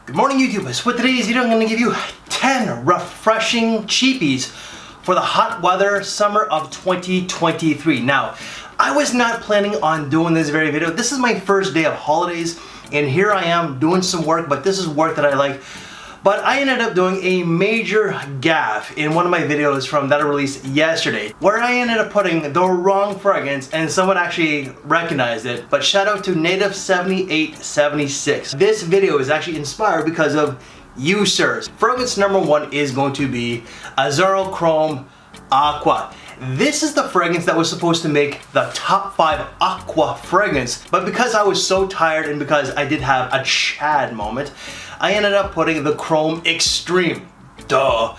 Good morning, YouTubers. For today's video, I'm going to give you 10 refreshing cheapies for the hot weather summer of 2023. Now, I was not planning on doing this very video. This is my first day of holidays, and here I am doing some work, but this is work that I like. But I ended up doing a major gaffe in one of my videos from that I released yesterday, where I ended up putting the wrong fragrance and someone actually recognized it. But shout out to Native7876. This video is actually inspired because of you, sirs. Fragrance number 1 is going to be AZZARO Chrome AQUA. This is the fragrance that was supposed to make the top 5 AQUA fragrance, but because I was so tired and because I did have a Chad moment, I ended up putting the Chrome Extreme. Duh.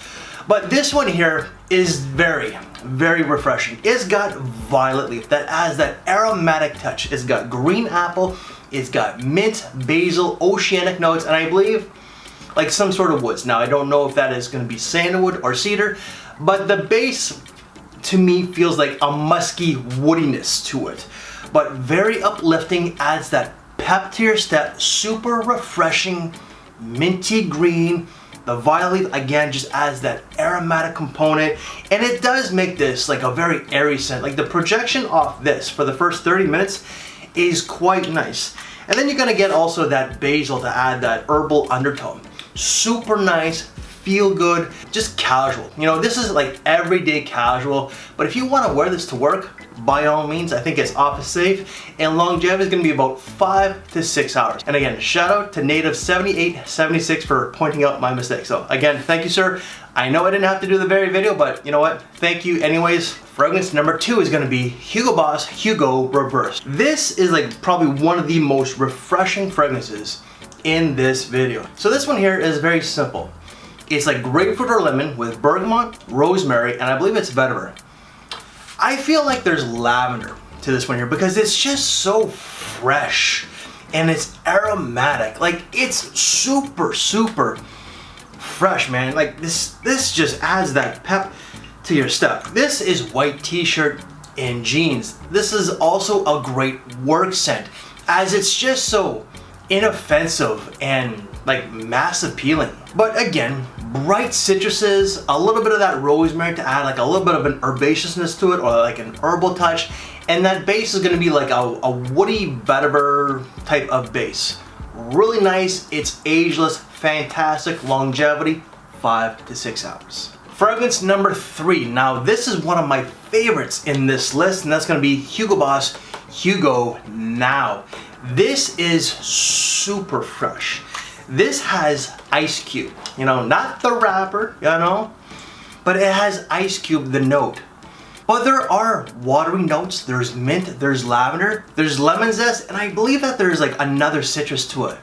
But this one here is very, very refreshing. It's got violet leaf that adds that aromatic touch. It's got green apple, it's got mint, basil, oceanic notes, and I believe like some sort of woods. Now I don't know if that is going to be sandalwood or cedar, but the base to me feels like a musky woodiness to it. But very uplifting, adds that pep to your step, super refreshing, minty green. The violet again just adds that aromatic component, and it does make this like a very airy scent. Like the projection off this for the first 30 minutes is quite nice. And then you're gonna get also that basil to add that herbal undertone. Super nice, feel good, just casual. You know, this is like everyday casual, but if you want to wear this to work, by all means, I think it's office safe, and longevity is going to be about 5 to 6 hours. And again, shout out to Native7876 for pointing out my mistake. So again, thank you, sir. I know I didn't have to do the very video, but you know what? Thank you anyways. Fragrance number 2 is going to be Hugo Boss Hugo Reverse. This is like probably one of the most refreshing fragrances in this video. So this one here is very simple. It's like grapefruit or lemon with bergamot, rosemary, and I believe it's vetiver. I feel like there's lavender to this one here because it's just so fresh and it's aromatic. Like it's super, super fresh, man. Like this just adds that pep to your step. This is white t-shirt and jeans. This is also a great work scent as it's just so inoffensive and like mass appealing. But again, bright citruses, a little bit of that rosemary to add like a little bit of an herbaceousness to it, or like an herbal touch, and that base is going to be like a woody vetiver type of base. Really nice, it's ageless, fantastic longevity, 5 to 6 hours. Fragrance number 3. Now this is one of my favorites in this list, and that's going to be Hugo Boss Hugo Now. This is super fresh. This has Ice Cube, you know, not the wrapper, you know, but it has Ice Cube, the note. But there are watery notes, there's mint, there's lavender, there's lemon zest, and I believe that there's like another citrus to it.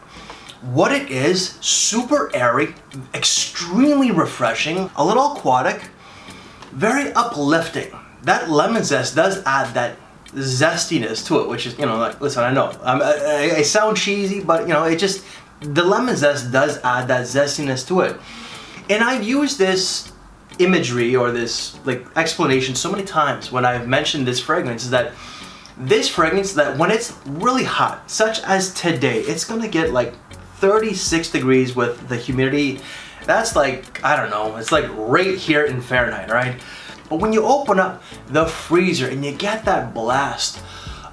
What it is, super airy, extremely refreshing, a little aquatic, very uplifting. That lemon zest does add that zestiness to it, which is, you know, like, listen, I know, I sound cheesy, but you know, it just, the lemon zest does add that zestiness to it. And I've used this imagery or this like explanation so many times when I've mentioned this fragrance, is that this fragrance, that when it's really hot, such as today, it's gonna get like 36 degrees with the humidity. That's like, I don't know, it's like right here in Fahrenheit, right? But when you open up the freezer and you get that blast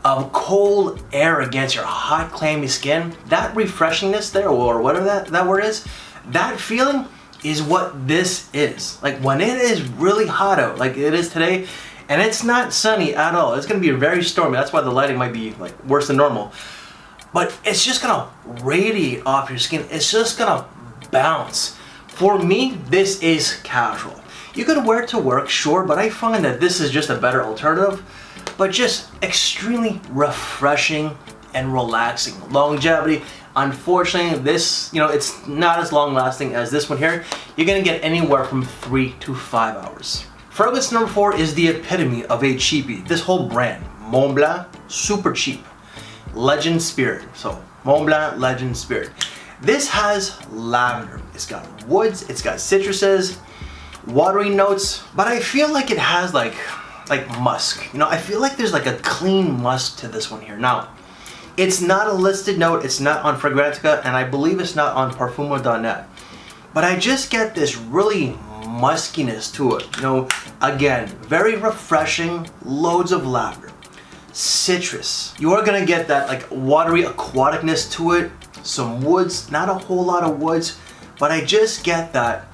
of cold air against your hot, clammy skin, that refreshingness there, or whatever that word is, that feeling is what this is. Like when it is really hot out, like it is today, and it's not sunny at all. It's gonna be very stormy. That's why the lighting might be like worse than normal. But it's just gonna radiate off your skin. It's just gonna bounce. For me, this is casual. You can wear it to work, sure, but I find that this is just a better alternative. But just extremely refreshing and relaxing. Longevity, unfortunately, this, you know, it's not as long lasting as this one here. You're gonna get anywhere from 3 to 5 hours. Fragrance number 4 is the epitome of a cheapie. This whole brand, MONTBLANC, super cheap. Legend Spirit. So, MONTBLANC Legend Spirit. This has lavender. It's got woods, it's got citruses, watery notes, but I feel like it has like musk. You know, I feel like there's like a clean musk to this one here. Now, It's not a listed note, it's not on Fragrantica, and I believe it's not on Parfumo.net. But I just get this really muskiness to it. You know, again, very refreshing, loads of lavender, citrus. You are gonna get that like watery aquaticness to it, some woods, not a whole lot of woods, but I just get that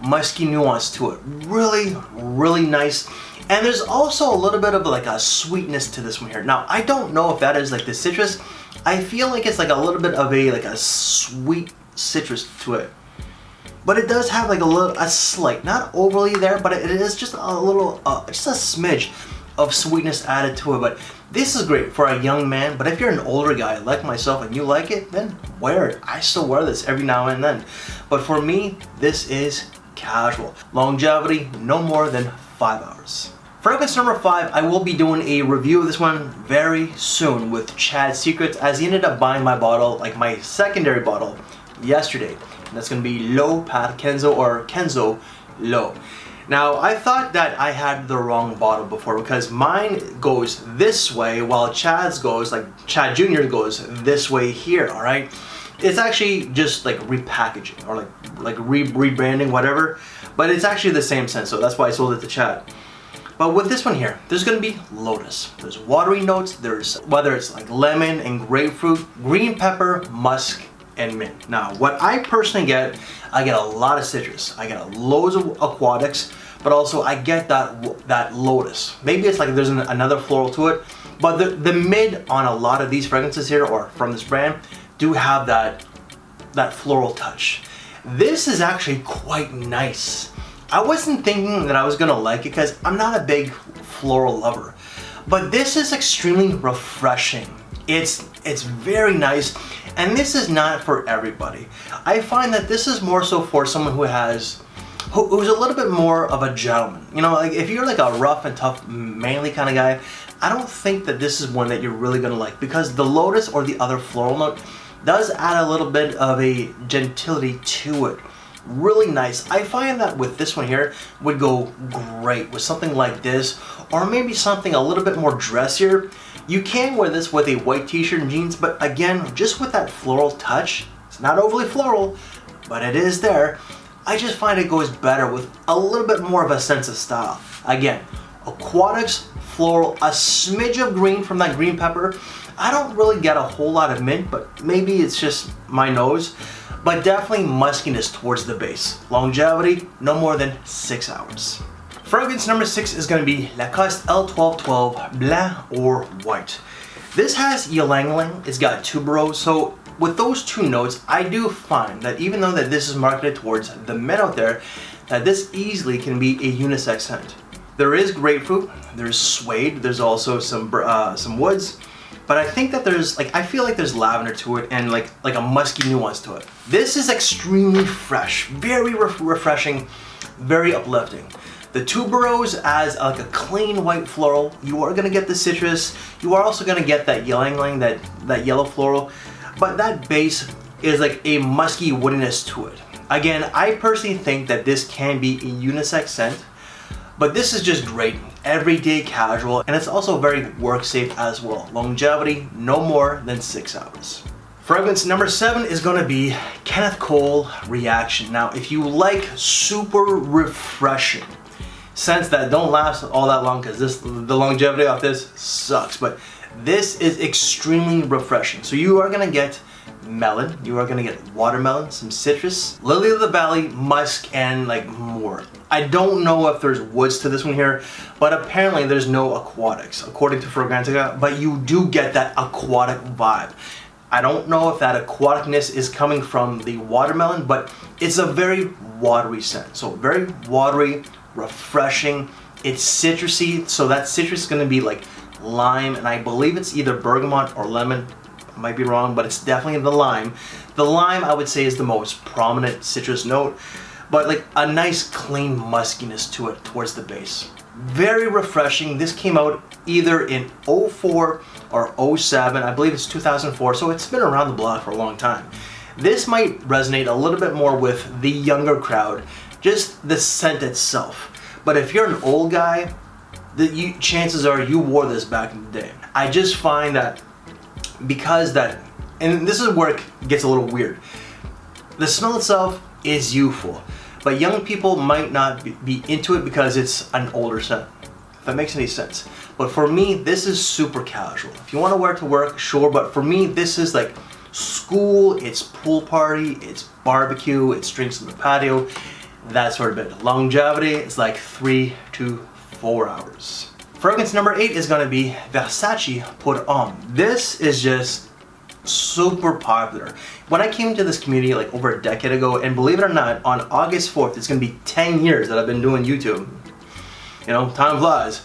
musky nuance to it. Really, really nice. And there's also a little bit of like a sweetness to this one here. Now, I don't know if that is like the citrus. I feel like it's like a little bit of a sweet citrus to it. But it does have like a slight, not overly there, but it is just a little, just a smidge of sweetness added to it. But this is great for a young man, but if you're an older guy like myself and you like it, then wear it. I still wear this every now and then. But for me, this is casual. Longevity, no more than 5 hours. Fragrance number 5, I will be doing a review of this one very soon with Chad's Secrets, as he ended up buying my bottle, like my secondary bottle, yesterday. And that's going to be L'Eau Par Kenzo, or Kenzo L'Eau. Now, I thought that I had the wrong bottle before because mine goes this way while Chad's goes, like Chad Jr. goes this way here, alright? It's actually just like repackaging or like rebranding, whatever. But it's actually the same scent, so that's why I sold it to Chad. But with this one here, there's gonna be lotus. There's watery notes, there's whether it's like lemon and grapefruit, green pepper, musk, and mint. Now, what I personally get, I get a lot of citrus. I get loads of aquatics, but also I get that lotus. Maybe it's like there's another floral to it, but the mid on a lot of these fragrances here, or from this brand, do have that floral touch. This is actually quite nice. I wasn't thinking that I was gonna like it because I'm not a big floral lover, but this is extremely refreshing. It's very nice, and this is not for everybody. I find that this is more so for someone who's a little bit more of a gentleman. You know, like if you're like a rough and tough, manly kind of guy, I don't think that this is one that you're really gonna like, because the lotus or the other floral note does add a little bit of a gentility to it. Really nice. I find that with this one here would go great with something like this, or maybe something a little bit more dressier. You can wear this with a white t-shirt and jeans, but again, just with that floral touch, it's not overly floral, but it is there. I just find it goes better with a little bit more of a sense of style. Again, aquatics, floral, a smidge of green from that green pepper. I don't really get a whole lot of mint, but maybe it's just my nose. But definitely muskiness towards the base. Longevity, no more than 6 hours. Fragrance number 6 is going to be Lacoste L1212 Blanc or White. This has ylang ylang, it's got tuberose, so with those two notes, I do find that even though that this is marketed towards the men out there, that this easily can be a unisex scent. There is grapefruit, there's suede, there's also some woods, but I think that I feel like there's lavender to it and like a musky nuance to it. This is extremely fresh, very refreshing, very uplifting. The tuberose as like a clean white floral. You are gonna get the citrus. You are also gonna get that ylang ylang, that yellow floral, but that base is like a musky woodiness to it. Again, I personally think that this can be a unisex scent, but this is just great, everyday casual, and it's also very work safe as well. Longevity, no more than 6 hours. Fragrance number 7 is gonna be Kenneth Cole Reaction. Now, if you like super refreshing scents that don't last all that long, because the longevity of this sucks, but this is extremely refreshing. So you are gonna get melon, you are gonna get watermelon, some citrus, lily of the valley, musk, and like more. I don't know if there's woods to this one here, but apparently there's no aquatics according to Fragrantica, but you do get that aquatic vibe. I don't know if that aquaticness is coming from the watermelon, but it's a very watery scent. So very watery, refreshing. It's citrusy, so that citrus is gonna be like lime, and I believe it's either bergamot or lemon. I might be wrong, but it's definitely the lime. The lime, I would say, is the most prominent citrus note, but like a nice clean muskiness to it towards the base. Very refreshing. This came out either in 04 or 07. I believe it's 2004, so it's been around the block for a long time. This might resonate a little bit more with the younger crowd, just the scent itself. But if you're an old guy, chances are you wore this back in the day. I just find that because that, and this is where it gets a little weird. The smell itself is youthful, but young people might not be into it because it's an older scent, if that makes any sense. But for me, this is super casual. If you want to wear it to work, sure, but for me, this is like school, it's pool party, it's barbecue, it's drinks in the patio, that sort of bit. Longevity is like 3 to 4 hours. Fragrance number 8 is gonna be Versace Pour Homme. This is just super popular. When I came to this community like over a decade ago, and believe it or not, on August 4th, it's gonna be 10 years that I've been doing YouTube. You know, time flies.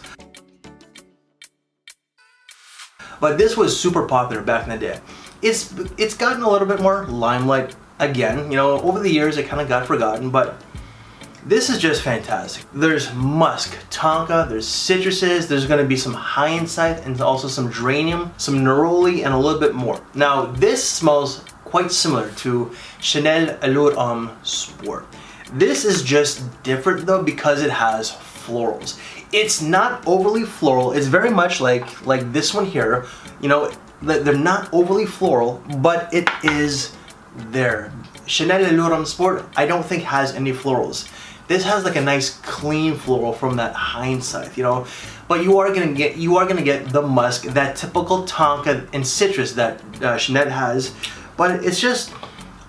But this was super popular back in the day. It's gotten a little bit more limelight again. You know, over the years it kind of got forgotten, but this is just fantastic. There's musk, tonka, there's citruses, there's gonna be some hyacinth and also some geranium, some neroli, and a little bit more. Now, this smells quite similar to Chanel Allure Homme Sport. This is just different though because it has florals. It's not overly floral, it's very much like this one here. You know, they're not overly floral, but it is there. Chanel Allure Homme Sport, I don't think has any florals. This has like a nice clean floral from that hindsight, you know, but you are gonna get the musk, that typical tonka and citrus that Chanel has, but it's just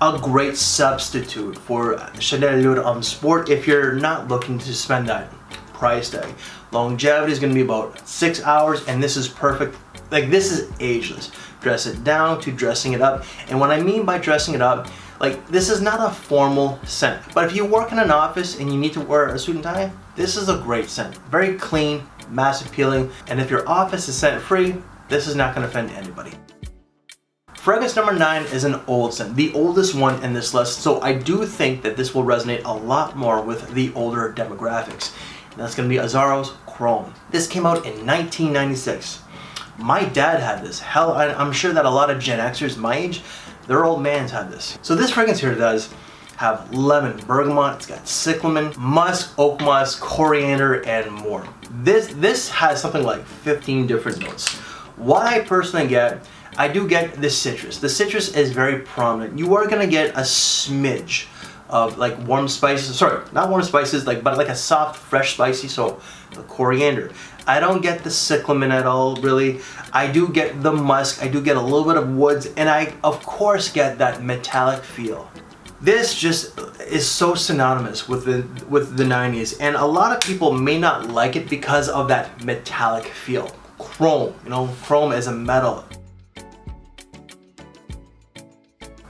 a great substitute for Chanel Allure Homme Sport if you're not looking to spend that price tag. Longevity is gonna be about 6 hours, and this is perfect. Like, this is ageless. Dress it down to dressing it up, and what I mean by dressing it up, like, this is not a formal scent, but if you work in an office and you need to wear a suit and tie, this is a great scent. Very clean, mass appealing, and if your office is scent free, this is not going to offend anybody. Fragrance number 9 is an old scent, the oldest one in this list, so I do think that this will resonate a lot more with the older demographics. And that's going to be AZZARO's Chrome. This came out in 1996. My dad had this. Hell, I'm sure that a lot of Gen Xers my age, their old mans had this. So this fragrance here does have lemon, bergamot, it's got cyclamen, musk, oak musk, coriander, and more. This has something like 15 different notes. What I personally get, I do get the citrus. The citrus is very prominent. You are gonna get a smidge of like warm spices, sorry, not warm spices, but like a soft, fresh spicy, so the coriander. I don't get the cyclamen at all, really. I do get the musk, I do get a little bit of woods, and I, of course, get that metallic feel. This just is so synonymous with the 90s, and a lot of people may not like it because of that metallic feel. Chrome, you know, chrome is a metal.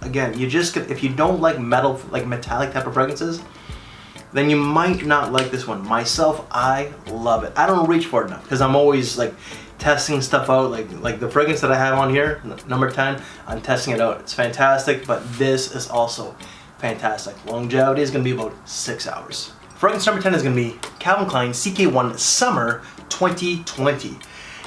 Again, if you don't like metal, like metallic type of fragrances, then you might not like this one. Myself, I love it. I don't reach for it enough because I'm always like testing stuff out. Like the fragrance that I have on here, number 10, I'm testing it out. It's fantastic, but this is also fantastic. Longevity is gonna be about 6 hours. Fragrance number 10 is gonna be Calvin Klein CK1 Summer 2020.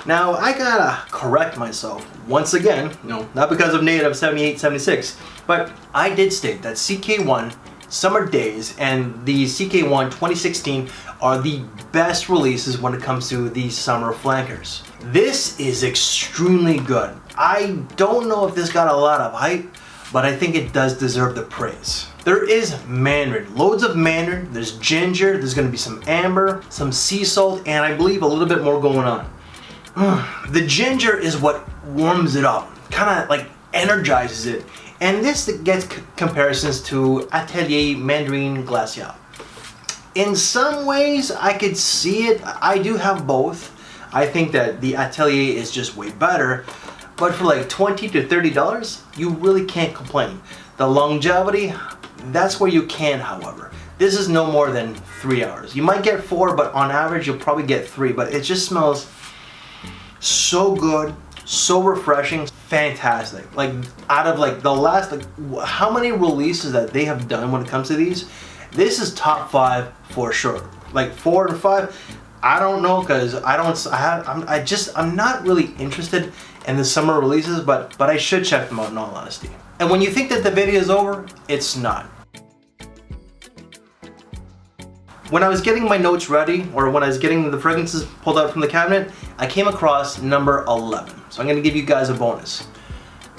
Now, I gotta correct myself once again, you know, not because of native 78, 76, but I did state that CK1 Summer Days and the CK1 2016 are the best releases when it comes to the summer flankers. This is extremely good. I don't know if this got a lot of hype, but I think it does deserve the praise. There is mandarin, loads of mandarin, there's ginger, there's gonna be some amber, some sea salt, and I believe a little bit more going on. The ginger is what warms it up, kind of like energizes it. And this gets comparisons to Atelier Mandarin Glacial. In some ways, I could see it. I do have both. I think that the Atelier is just way better. But for like $20 to $30, you really can't complain. The longevity, that's where you can, however. This is no more than 3 hours. You might get 4, but on average, you'll probably get 3. But it just smells so good, so refreshing, fantastic. Like, out of like the last, like, how many releases that they have done when it comes to these, this is top 5 for sure. Like 4 to 5, I don't know, because I'm not really interested in the summer releases, but I should check them out in all honesty. And when you think that the video is over, it's not. When I was getting my notes ready, or when I was getting the fragrances pulled out from the cabinet, I came across number 11. So I'm gonna give you guys a bonus.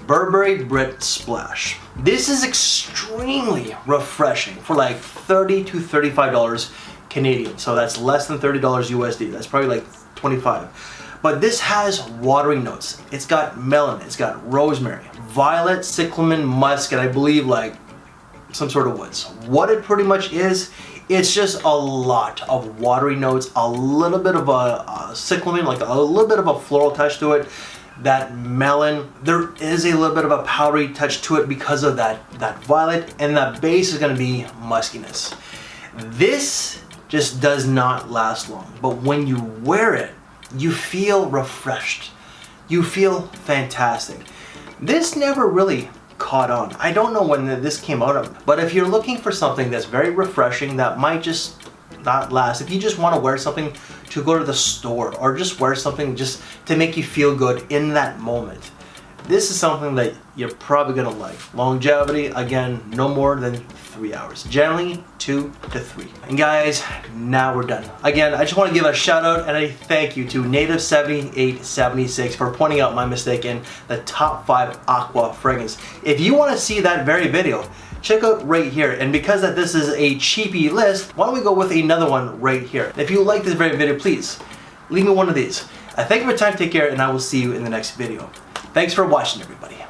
Burberry BRIT Splash. This is extremely refreshing for like $30 to $35 Canadian. So that's less than $30 USD. That's probably like 25. But this has watery notes. It's got melon, it's got rosemary, violet, cyclamen, musk, and I believe like some sort of woods. What it pretty much is, it's just a lot of watery notes, a little bit of a cyclamen, like a little bit of a floral touch to it. That melon, there is a little bit of a powdery touch to it because of that violet, and that base is going to be muskiness. This just does not last long, but when you wear it, you feel refreshed. You feel fantastic. This never really caught on. I don't know when this came out of, but if you're looking for something that's very refreshing that might just not last, if you just want to wear something to go to the store or just wear something just to make you feel good in that moment, this is something that you're probably gonna like. Longevity, again, no more than 3 hours. Generally 2 to 3. And guys, now we're done. Again, I just want to give a shout out and a thank you to Native7876 for pointing out my mistake in the top 5 Aqua fragrance. If you want to see that very video, check out right here. And because that this is a cheapie list, why don't we go with another one right here. If you like this very video, please leave me one of these. I thank you for your time, take care, and I will see you in the next video. Thanks for watching, everybody.